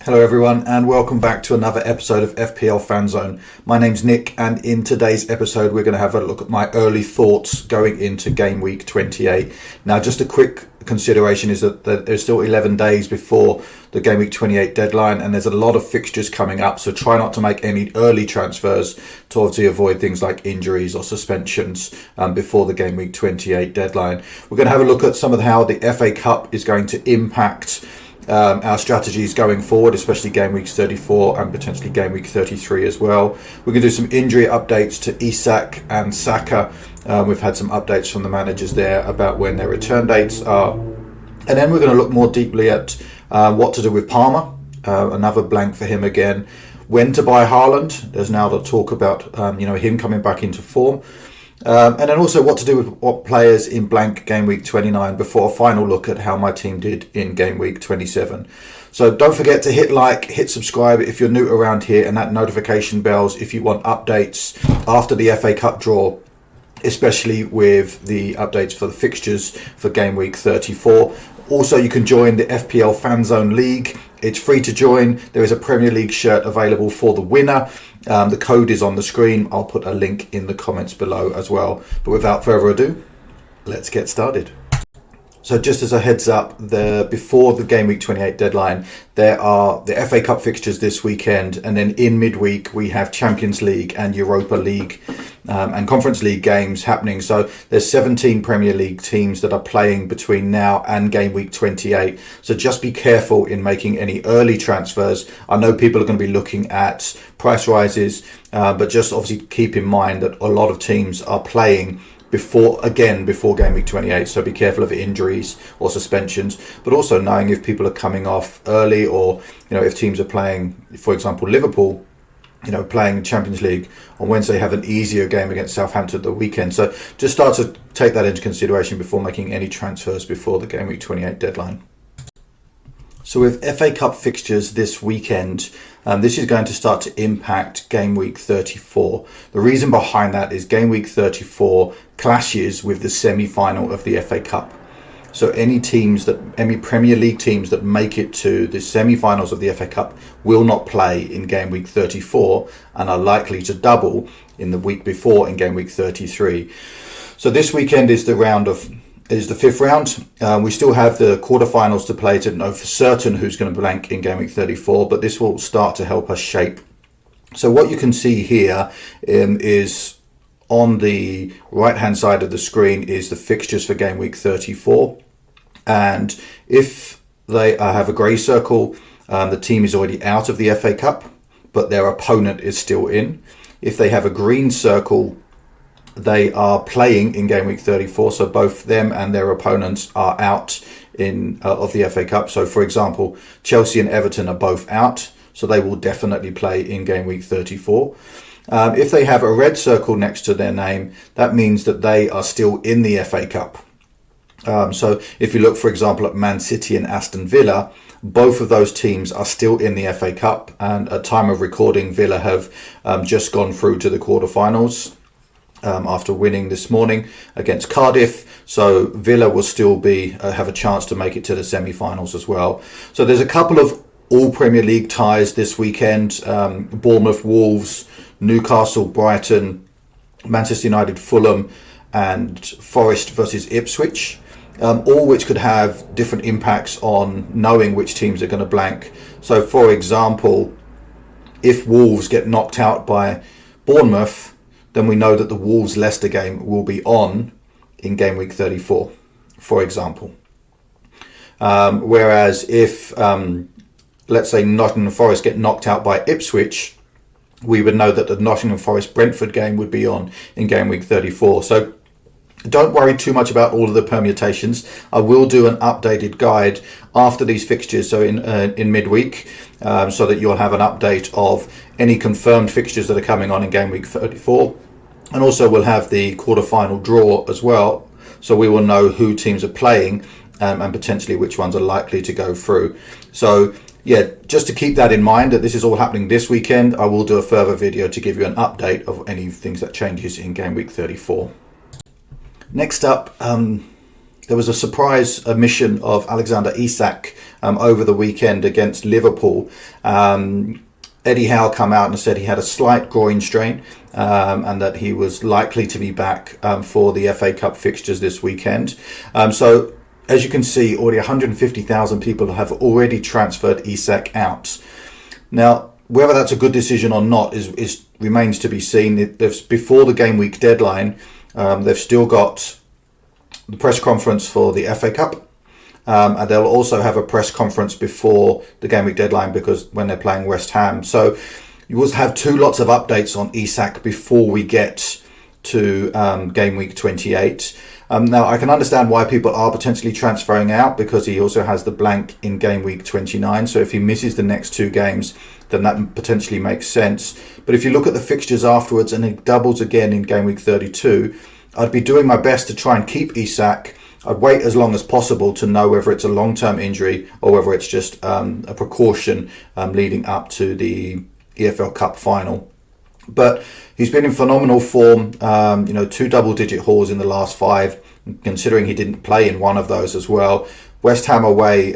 Hello everyone and welcome back to another episode of FPL Fan Zone. My name's Nick and in today's episode we're going to have a look at my early thoughts going into game week 28. Now just a quick consideration is that there's still 11 days before the game week 28 deadline and there's a lot of fixtures coming up, so try not to make any early transfers to obviously avoid things like injuries or suspensions before the game week 28 deadline. We're going to have a look at some of how the FA Cup is going to impact our strategies going forward, especially game weeks 34 and potentially game week 33 as well. We're going to do some injury updates to Isak and Saka. We've had some updates from the managers there about when their return dates are. And then we're going to look more deeply at what to do with Palmer. Another blank for him again. When to buy Haaland. There's now the talk about him coming back into form. And then also what to do with what players in blank game week 29 before a final look at how my team did in game week 27. So don't forget to hit like, hit subscribe if you're new around here, and that notification bells if you want updates after the FA Cup draw, especially with the updates for the fixtures for game week 34. Also, you can join the FPL Fan Zone League. It's free to join. There is a Premier League shirt available for the winner. The code is on the screen. I'll put a link in the comments below as well. But without further ado, let's get started. So just as a heads up, before the game week 28 deadline, there are the FA Cup fixtures this weekend, and then in midweek we have Champions League and Europa League and Conference League games happening. So there's 17 Premier League teams that are playing between now and game week 28. So just be careful in making any early transfers. I know people are going to be looking at price rises, but just obviously keep in mind that a lot of teams are playing before game week 28, so be careful of injuries or suspensions, but also knowing if people are coming off early, or if teams are playing, for example Liverpool, playing Champions League on Wednesday, have an easier game against Southampton the weekend. So just start to take that into consideration before making any transfers before the game week 28 deadline. So with FA Cup fixtures this weekend, this is going to start to impact game week 34. The reason behind that is game week 34 clashes with the semi-final of the FA Cup. So any Premier League teams that make it to the semi-finals of the FA Cup will not play in game week 34 and are likely to double in the week before in game week 33. So this weekend is the fifth round. We still have the quarterfinals to play to know for certain who's going to blank in game week 34, but this will start to help us shape. So what you can see here is on the right hand side of the screen is the fixtures for game week 34, and if they have a grey circle, the team is already out of the FA Cup but their opponent is still in. If they have a green circle, they are playing in game week 34, so both them and their opponents are out of the FA Cup. So for example, Chelsea and Everton are both out, so they will definitely play in game week 34. If they have a red circle next to their name, that means that they are still in the FA Cup. So if you look, for example, at Man City and Aston Villa, both of those teams are still in the FA Cup, and at time of recording, Villa have just gone through to the quarterfinals after winning this morning against Cardiff. So Villa will still have a chance to make it to the semi-finals as well. So there's a couple of all Premier League ties this weekend. Bournemouth, Wolves, Newcastle, Brighton, Manchester United, Fulham, and Forest versus Ipswich. All which could have different impacts on knowing which teams are going to blank. So for example, if Wolves get knocked out by Bournemouth, then we know that the Wolves-Leicester game will be on in game week 34, for example. Whereas if, let's say, Nottingham Forest get knocked out by Ipswich, we would know that the Nottingham Forest-Brentford game would be on in game week 34. So don't worry too much about all of the permutations. I will do an updated guide after these fixtures, so in midweek, so that you'll have an update of any confirmed fixtures that are coming on in game week 34. And also we'll have the quarterfinal draw as well, so we will know who teams are playing and potentially which ones are likely to go through. So yeah, just to keep that in mind, that this is all happening this weekend. I will do a further video to give you an update of any things that changes in game week 34. Next up, there was a surprise omission of Alexander Isak over the weekend against Liverpool. Eddie Howe come out and said he had a slight groin strain, and that he was likely to be back for the FA Cup fixtures this weekend. So as you can see, already 150,000 people have already transferred Isak out. Now, whether that's a good decision or not is remains to be seen. Before the game week deadline, they've still got the press conference for the FA Cup. And they'll also have a press conference before the game week deadline because when they're playing West Ham. So you will have two lots of updates on Isak before we get to game week 28. Now, I can understand why people are potentially transferring out because he also has the blank in game week 29. So if he misses the next two games, then that potentially makes sense. But if you look at the fixtures afterwards and it doubles again in game week 32, I'd be doing my best to try and keep Isak. I'd wait as long as possible to know whether it's a long-term injury or whether it's just a precaution leading up to the EFL Cup final. But he's been in phenomenal form, 2 double-digit hauls in the last 5, considering he didn't play in one of those as well. West Ham away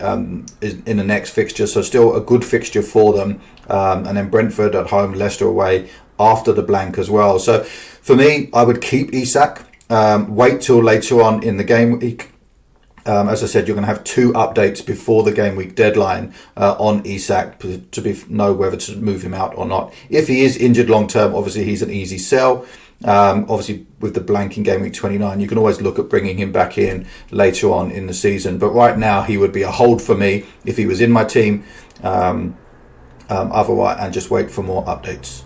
is in the next fixture, so still a good fixture for them. And then Brentford at home, Leicester away after the blank as well. So for me, I would keep Isak. Wait till later on in the game week. As I said, you're going to have 2 updates before the game week deadline on Isak to know whether to move him out or not. If he is injured long term, obviously he's an easy sell. Obviously with the blank in game week 29, you can always look at bringing him back in later on in the season. But right now he would be a hold for me if he was in my team. Otherwise, and just wait for more updates.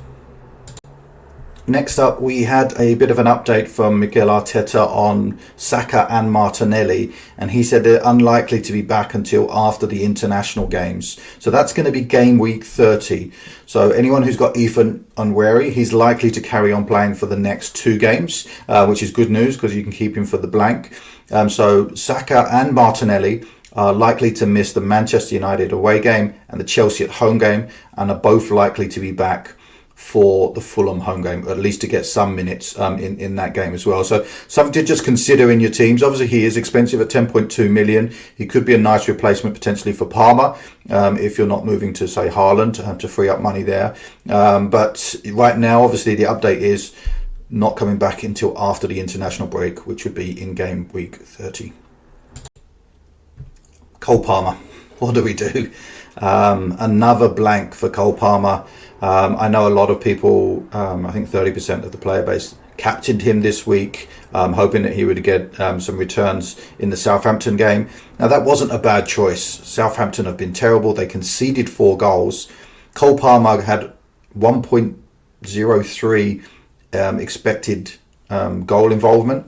Next up, we had a bit of an update from Mikel Arteta on Saka and Martinelli, and he said they're unlikely to be back until after the international games. So that's going to be game week 30. So anyone who's got Ethan unwary, he's likely to carry on playing for the next 2 games, which is good news because you can keep him for the blank. So Saka and Martinelli are likely to miss the Manchester United away game and the Chelsea at home game, and are both likely to be back for the Fulham home game, at least to get some minutes in that game as well. So something to just consider in your teams. Obviously, he is expensive at 10.2 million. He could be a nice replacement potentially for Palmer if you're not moving to, say, Haaland to free up money there. But right now, obviously, the update is not coming back until after the international break, which would be in game week 30. Cole Palmer, what do we do? Another blank for Cole Palmer. I know a lot of people, I think 30% of the player base, captained him this week, hoping that he would get some returns in the Southampton game. Now, that wasn't a bad choice. Southampton have been terrible. They conceded 4 goals. Cole Palmer had 1.03 expected goal involvement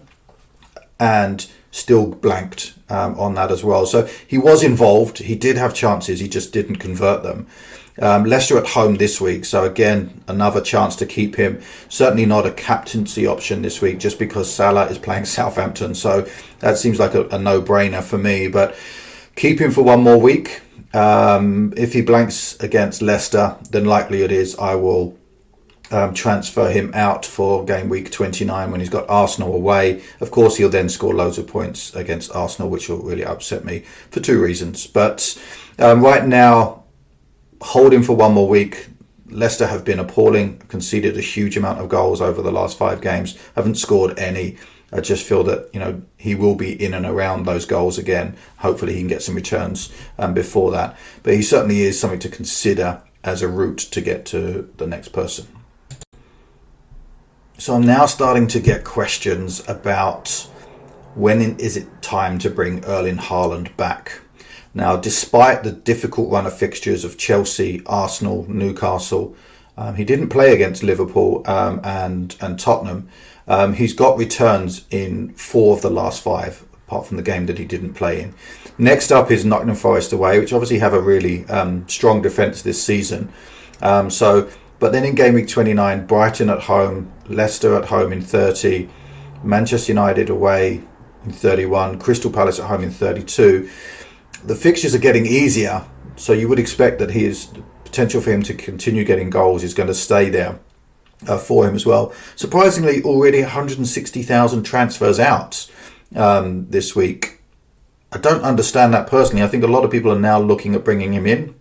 and still blanked on that as well. So he was involved. He did have chances. He just didn't convert them. Leicester at home this week. So again, another chance to keep him. Certainly not a captaincy option this week just because Salah is playing Southampton. So that seems like a no-brainer for me. But keep him for one more week. If he blanks against Leicester, then likely it is I will transfer him out for game week 29 when he's got Arsenal away. Of course, he'll then score loads of points against Arsenal, which will really upset me for 2 reasons. But right now, hold him for one more week. Leicester have been appalling, conceded a huge amount of goals over the last 5 games, haven't scored any. I just feel that he will be in and around those goals again. Hopefully he can get some returns before that. But he certainly is something to consider as a route to get to the next person. So I'm now starting to get questions about when is it time to bring Erling Haaland back. Now, despite the difficult run of fixtures of Chelsea, Arsenal, Newcastle, he didn't play against Liverpool and Tottenham. He's got returns in 4 of the last 5, apart from the game that he didn't play in. Next up is Nottingham Forest away, which obviously have a really strong defence this season. But then in game week 29, Brighton at home, Leicester at home in 30, Manchester United away in 31, Crystal Palace at home in 32. The fixtures are getting easier, so you would expect that the potential for him to continue getting goals is going to stay there for him as well. Surprisingly, already 160,000 transfers out this week. I don't understand that personally. I think a lot of people are now looking at bringing him in,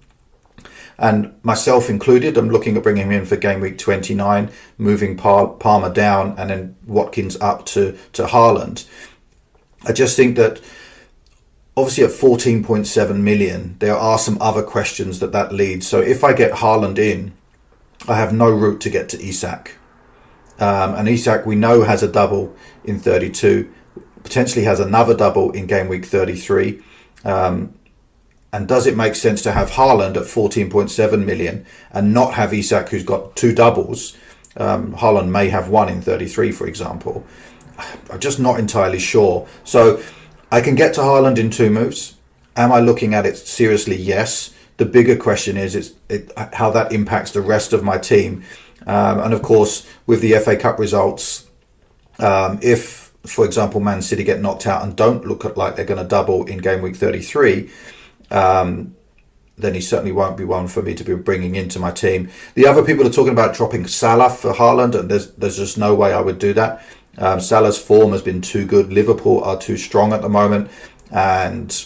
and myself included. I'm looking at bringing him in for game week 29, moving Palmer down, and then Watkins up to Haaland. I just think that obviously at 14.7 million, there are some other questions that leads. So if I get Haaland in, I have no route to get to Isak. And Isak, we know, has a double in 32, potentially has another double in game week 33. And does it make sense to have Haaland at 14.7 million and not have Isak, who's got two doubles? Haaland may have one in 33, for example. I'm just not entirely sure. So I can get to Haaland in two moves. Am I looking at it seriously? Yes. The bigger question is how that impacts the rest of my team. And of course, with the FA Cup results, if, for example, Man City get knocked out and don't look like they're going to double in game week 33, then he certainly won't be one for me to be bringing into my team. The other people are talking about dropping Salah for Haaland, and there's just no way I would do that. Salah's form has been too good. Liverpool are too strong at the moment, and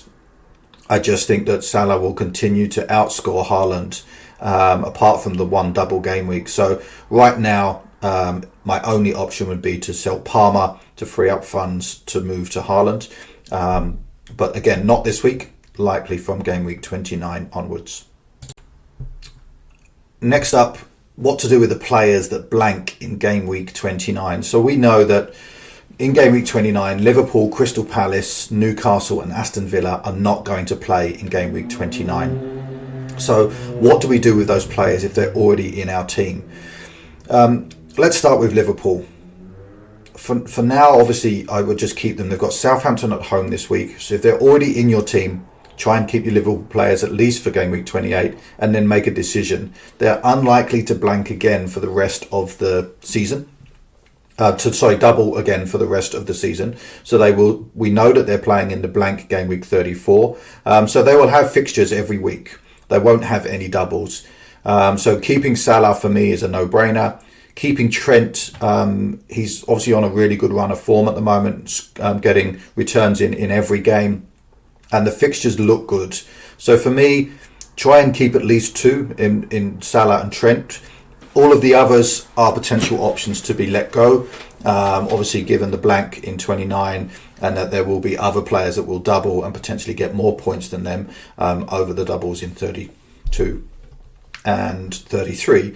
I just think that Salah will continue to outscore Haaland, apart from the one double game week. So right now, my only option would be to sell Palmer to free up funds to move to Haaland. But again, not this week, likely from game week 29 onwards. Next up, what to do with the players that blank in game week 29. So we know that in game week 29, Liverpool, Crystal Palace, Newcastle and Aston Villa are not going to play in game week 29. So what do we do with those players if they're already in our team? Let's start with Liverpool. For now, obviously, I would just keep them. They've got Southampton at home this week. So if they're already in your team, try and keep your Liverpool players at least for game week 28 and then make a decision. They're unlikely to blank again for the rest of the season. Double again for the rest of the season. So we know that they're playing in the blank game week 34. So they will have fixtures every week. They won't have any doubles. So keeping Salah for me is a no-brainer. Keeping Trent, he's obviously on a really good run of form at the moment, getting returns in every game. And the fixtures look good. So for me, try and keep at least two in Salah and Trent. All of the others are potential options to be let go. Obviously, given the blank in 29, and that there will be other players that will double and potentially get more points than them over the doubles in 32 and 33.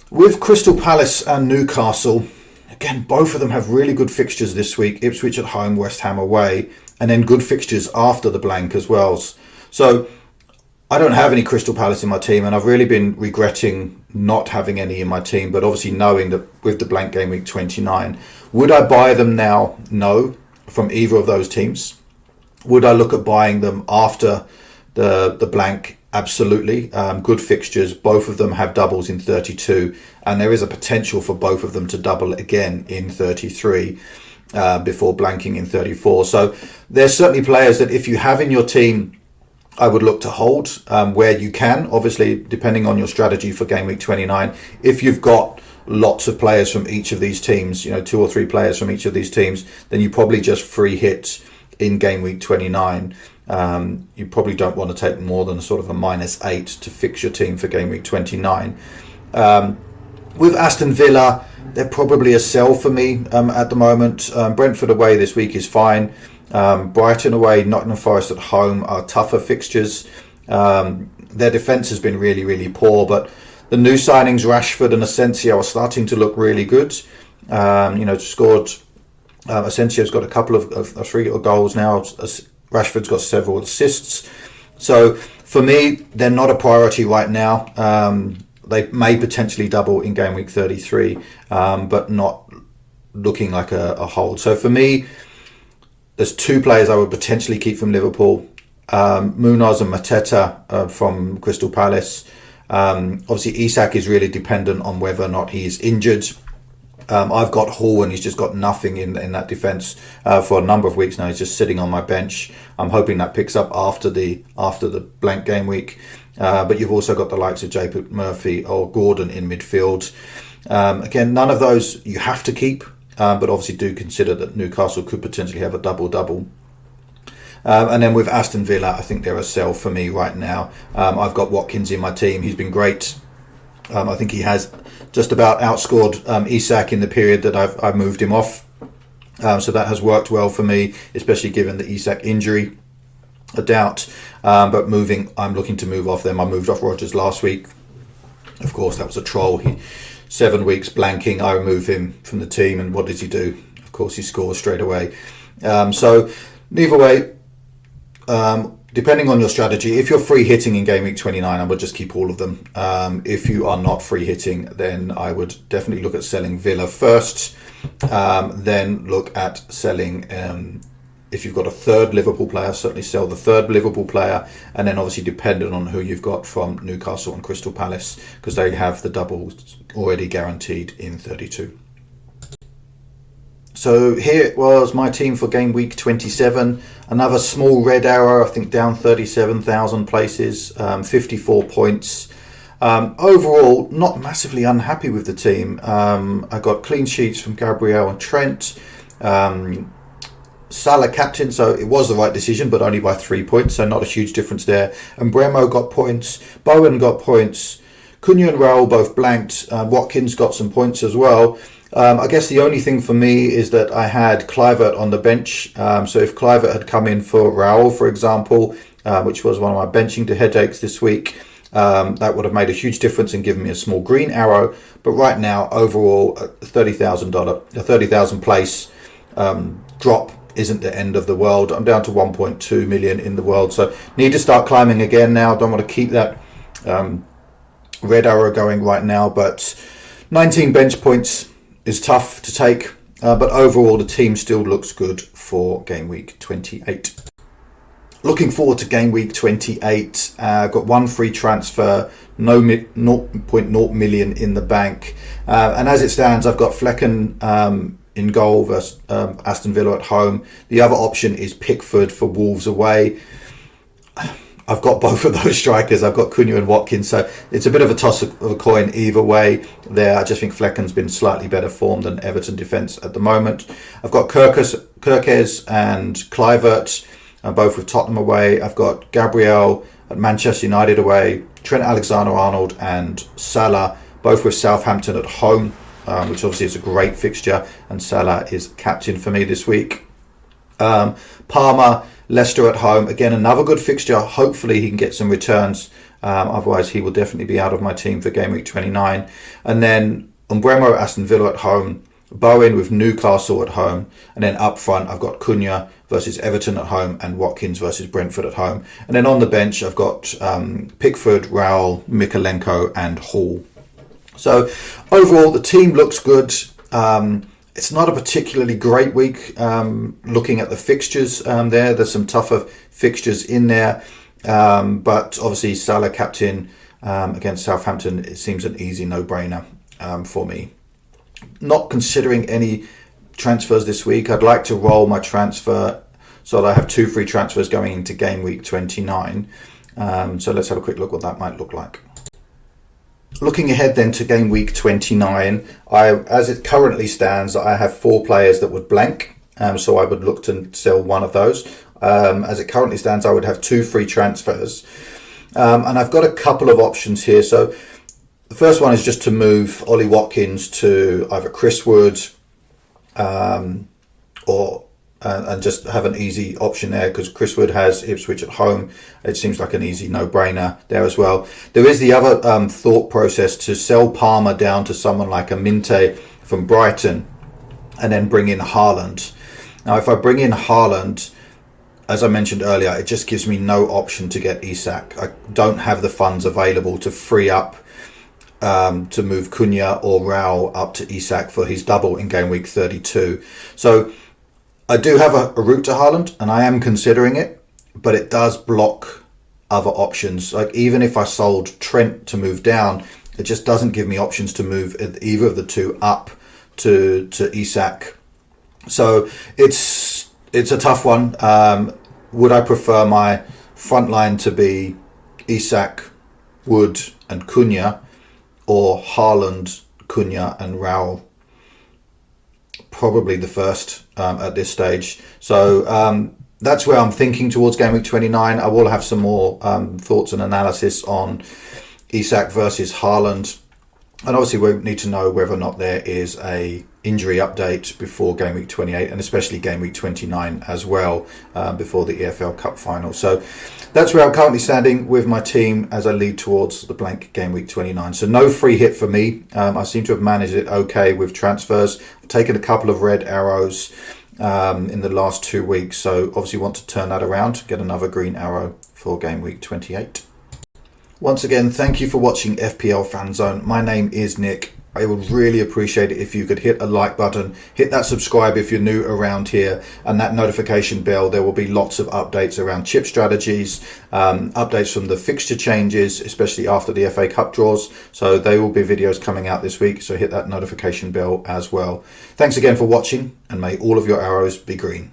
With Crystal Palace and Newcastle, again, both of them have really good fixtures this week. Ipswich at home, West Ham away, and then good fixtures after the blank as well. So I don't have any Crystal Palace in my team, and I've really been regretting not having any in my team, but obviously knowing that with the blank game week 29, would I buy them now? No, from either of those teams. Would I look at buying them after the blank? Absolutely. Good fixtures. Both of them have doubles in 32, and there is a potential for both of them to double again in 33 before blanking in 34. So there's certainly players that if you have in your team, I would look to hold where you can, obviously depending on your strategy for game week 29. If you've got lots of players from each of these teams, 2 or 3 players from each of these teams, then you probably just free hit in game week 29. You probably don't want to take more than sort of a -8 to fix your team for game week 29. With Aston Villa, they're probably a sell for me at the moment. Brentford away this week is fine. Brighton away, Nottingham Forest at home are tougher fixtures. Their defence has been really, really poor, but the new signings, Rashford and Asensio, are starting to look really good. Scored. Asensio's got a couple of 3 goals now. Rashford's got several assists. So for me, they're not a priority right now. They may potentially double in game week 33, but not looking like a hold. So for me, there's 2 players I would potentially keep from Liverpool. Munoz and Mateta from Crystal Palace. Obviously, Isak is really dependent on whether or not he is injured. I've got Hall, and he's just got nothing in that defence for a number of weeks now. He's just sitting on my bench. I'm hoping that picks up after the blank game week. But you've also got the likes of Jacob Murphy or Gordon in midfield. Again, none of those you have to keep, but obviously do consider that Newcastle could potentially have a double-double. And then with Aston Villa, I think they're a sell for me right now. I've got Watkins in my team. He's been great. I think he has just about outscored Isak in the period that I've moved him off. So that has worked well for me, especially given the Isak injury. A doubt. But I'm looking to move off them. I moved off Rodgers last week. Of course, that was a troll. 7 weeks blanking. I remove him from the team, and what does he do? Of course, he scores straight away. So either way, depending on your strategy, if you're free hitting in Game Week 29, I would just keep all of them. If you are not free hitting, then I would definitely look at selling Villa first. Then look at selling. If you've got a third Liverpool player, certainly sell the third Liverpool player, and then obviously dependent on who you've got from Newcastle and Crystal Palace, because they have the doubles already guaranteed in 32. So here it was, my team for Game Week 27. Another small red arrow, I think down 37,000 places, 54 points. Overall, not massively unhappy with the team. I got clean sheets from Gabriel and Trent. Salah captain, so it was the right decision, but only by 3 points, so not a huge difference there. And Bremo got points, Bowen got points, Cunha and Raul both blanked, Watkins got some points as well. I guess the only thing for me is that I had Kluivert on the bench, so if Kluivert had come in for Raul, for example, which was one of my benching to headaches this week, that would have made a huge difference and given me a small green arrow. But right now, overall, $30,000 place drop isn't the end of the world. I'm down to 1.2 million in the world, so need to start climbing again now. Don't want to keep that red arrow going right now, but 19 bench points is tough to take, but overall the team still looks good for Game Week 28. Looking forward to Game Week 28. Got one free transfer, 0.0 million in the bank, and as it stands, I've got Flecken in goal versus Aston Villa at home. The other option is Pickford for Wolves away. I've got both of those strikers. I've got Cunha and Watkins, so it's a bit of a toss of a coin either way there. I just think Flecken's been slightly better formed than Everton defence at the moment. I've got Kirkes and Kluivert, both with Tottenham away. I've got Gabriel at Manchester United away, Trent Alexander-Arnold and Salah, both with Southampton at home, which obviously is a great fixture, and Salah is captain for me this week. Palmer, Leicester at home, again another good fixture. Hopefully he can get some returns, otherwise he will definitely be out of my team for Game Week 29. And then Umbremo, Aston Villa at home, Bowen with Newcastle at home, and then up front I've got Cunha versus Everton at home and Watkins versus Brentford at home. And then on the bench I've got Pickford, Raul, Mikalenko and Hall. So overall the team looks good. It's not a particularly great week looking at the fixtures there. There's some tougher fixtures in there. But obviously Salah captain against Southampton, it seems an easy no-brainer for me. Not considering any transfers this week. I'd like to roll my transfer so that I have 2 free transfers going into Game Week 29. So let's have a quick look what that might look like. Looking ahead then to Game Week 29, as it currently stands, I have 4 players that would blank, so I would look to sell one of those. As it currently stands, I would have 2 free transfers, and I've got a couple of options here. So the first one is just to move Ollie Watkins to either Chris Wood, or and just have an easy option there, because Chris Wood has Ipswich at home. It seems like an easy no-brainer there as well. There is the other thought process to sell Palmer down to someone like a Minte from Brighton and then bring in Haaland. Now, if I bring in Haaland, as I mentioned earlier, it just gives me no option to get Isak. I don't have the funds available to free up to move Cunha or Raul up to Isak for his double in Game Week 32. So I do have a route to Haaland, and I am considering it, but it does block other options. Like even if I sold Trent to move down, it just doesn't give me options to move either of the two up to Isak. So it's a tough one. Would I prefer my front line to be Isak, Wood and Cunha, or Haaland, Cunha and Raul? Probably the first at this stage. So that's where I'm thinking towards Game Week 29. I will have some more thoughts and analysis on Isak versus Haaland. And obviously we need to know whether or not there is a injury update before Game Week 28 and especially Game Week 29 as well before the EFL Cup final. So that's where I'm currently standing with my team as I lead towards the blank Game Week 29. So no free hit for me. I seem to have managed it okay with transfers. I've taken a couple of red arrows in the last 2 weeks. So obviously want to turn that around, get another green arrow for Game Week 28. Once again, thank you for watching FPL Fan Zone. My name is Nick. I would really appreciate it if you could hit a like button, hit that subscribe if you're new around here, and that notification bell. There will be lots of updates around chip strategies, updates from the fixture changes, especially after the FA Cup draws. So there will be videos coming out this week, so hit that notification bell as well. Thanks again for watching, and may all of your arrows be green.